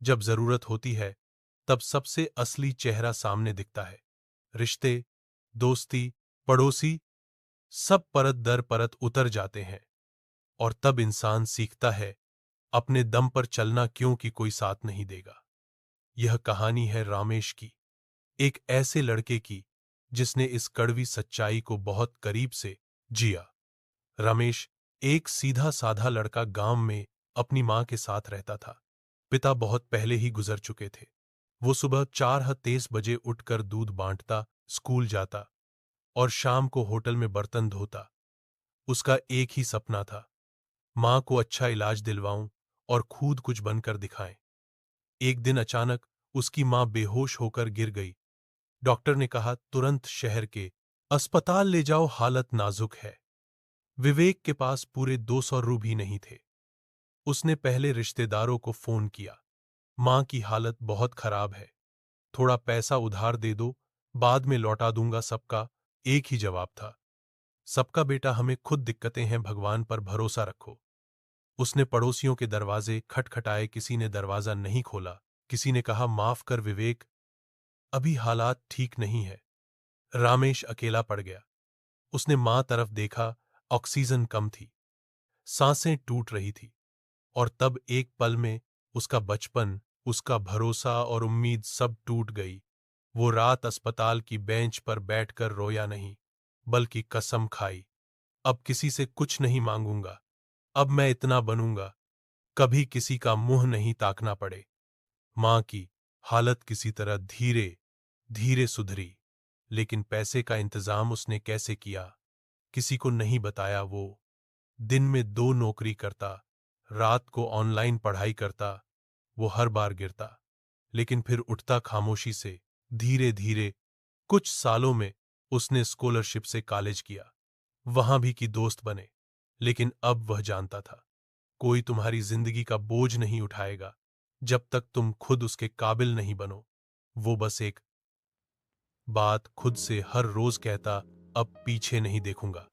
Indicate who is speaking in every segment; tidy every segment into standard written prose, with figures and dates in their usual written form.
Speaker 1: जब जरूरत होती है तब सबसे असली चेहरा सामने दिखता है। रिश्ते, दोस्ती, पड़ोसी सब परत दर परत उतर जाते हैं और तब इंसान सीखता है अपने दम पर चलना, क्योंकि कोई साथ नहीं देगा। यह कहानी है रामेश की, एक ऐसे लड़के की जिसने इस कड़वी सच्चाई को बहुत करीब से जिया। रमेश एक सीधा साधा लड़का गांव में अपनी मां के साथ रहता था। पिता बहुत पहले ही गुजर चुके थे। वो सुबह 4:30 बजे उठकर दूध बांटता, स्कूल जाता और शाम को होटल में बर्तन धोता। उसका एक ही सपना था, मां को अच्छा इलाज दिलवाऊं और खुद कुछ बनकर दिखाएं। एक दिन अचानक उसकी मां बेहोश होकर गिर गई। डॉक्टर ने कहा तुरंत शहर के अस्पताल ले जाओ, हालत नाजुक है। विवेक के पास पूरे 200 रू भी नहीं थे। उसने पहले रिश्तेदारों को फोन किया, मां की हालत बहुत खराब है, थोड़ा पैसा उधार दे दो, बाद में लौटा दूंगा। सबका एक ही जवाब था, सबका बेटा, हमें खुद दिक्कतें हैं, भगवान पर भरोसा रखो। उसने पड़ोसियों के दरवाजे खटखटाए, किसी ने दरवाजा नहीं खोला। किसी ने कहा माफ कर विवेक, अभी हालात ठीक नहीं है। रामेश अकेला पड़ गया। उसने मां तरफ देखा, ऑक्सीजन कम थी, सांसें टूट रही थी। और तब एक पल में उसका बचपन, उसका भरोसा और उम्मीद सब टूट गई। वो रात अस्पताल की बेंच पर बैठकर रोया नहीं, बल्कि कसम खाई, अब किसी से कुछ नहीं मांगूंगा, अब मैं इतना बनूंगा कभी किसी का मुंह नहीं ताकना पड़े। मां की हालत किसी तरह धीरे धीरे सुधरी, लेकिन पैसे का इंतजाम उसने कैसे किया, किसी को नहीं बताया। वो दिन में 2 नौकरी करता, रात को ऑनलाइन पढ़ाई करता। वो हर बार गिरता, लेकिन फिर उठता खामोशी से। धीरे धीरे कुछ सालों में उसने स्कॉलरशिप से कॉलेज किया, वहां भी की दोस्त बने। लेकिन अब वह जानता था, कोई तुम्हारी जिंदगी का बोझ नहीं उठाएगा जब तक तुम खुद उसके काबिल नहीं बनो। वो बस एक बात खुद से हर रोज कहता, अब पीछे नहीं देखूंगा।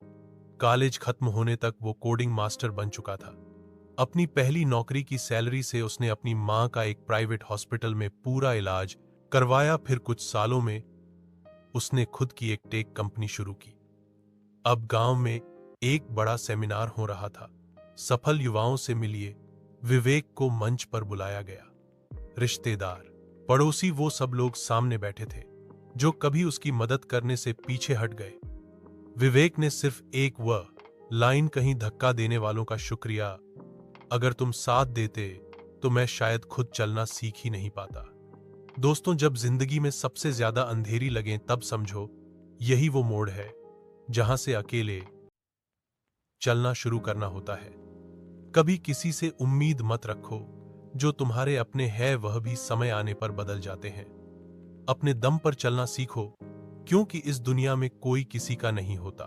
Speaker 1: कॉलेज खत्म होने तक वो कोडिंग मास्टर बन चुका था। अपनी पहली नौकरी की सैलरी से उसने अपनी मां का एक प्राइवेट हॉस्पिटल में पूरा इलाज करवाया। फिर कुछ सालों में उसने खुद की एक टेक कंपनी शुरू की। अब गांव में एक बड़ा सेमिनार हो रहा था। सफल युवाओं से मिलिए, विवेक को मंच पर बुलाया गया। रिश्तेदार, पड़ोसी, वो सब लोग सामने बैठे थे जो कभी उसकी मदद करने से पीछे हट गए। विवेक ने सिर्फ एक लाइन कहीं, धक्का देने वालों का शुक्रिया, अगर तुम साथ देते तो मैं शायद खुद चलना सीख ही नहीं पाता। दोस्तों, जब जिंदगी में सबसे ज्यादा अंधेरी लगे तब समझो यही वो मोड़ है जहां से अकेले चलना शुरू करना होता है। कभी किसी से उम्मीद मत रखो, जो तुम्हारे अपने हैं वह भी समय आने पर बदल जाते हैं। अपने दम पर चलना सीखो, क्योंकि इस दुनिया में कोई किसी का नहीं होता।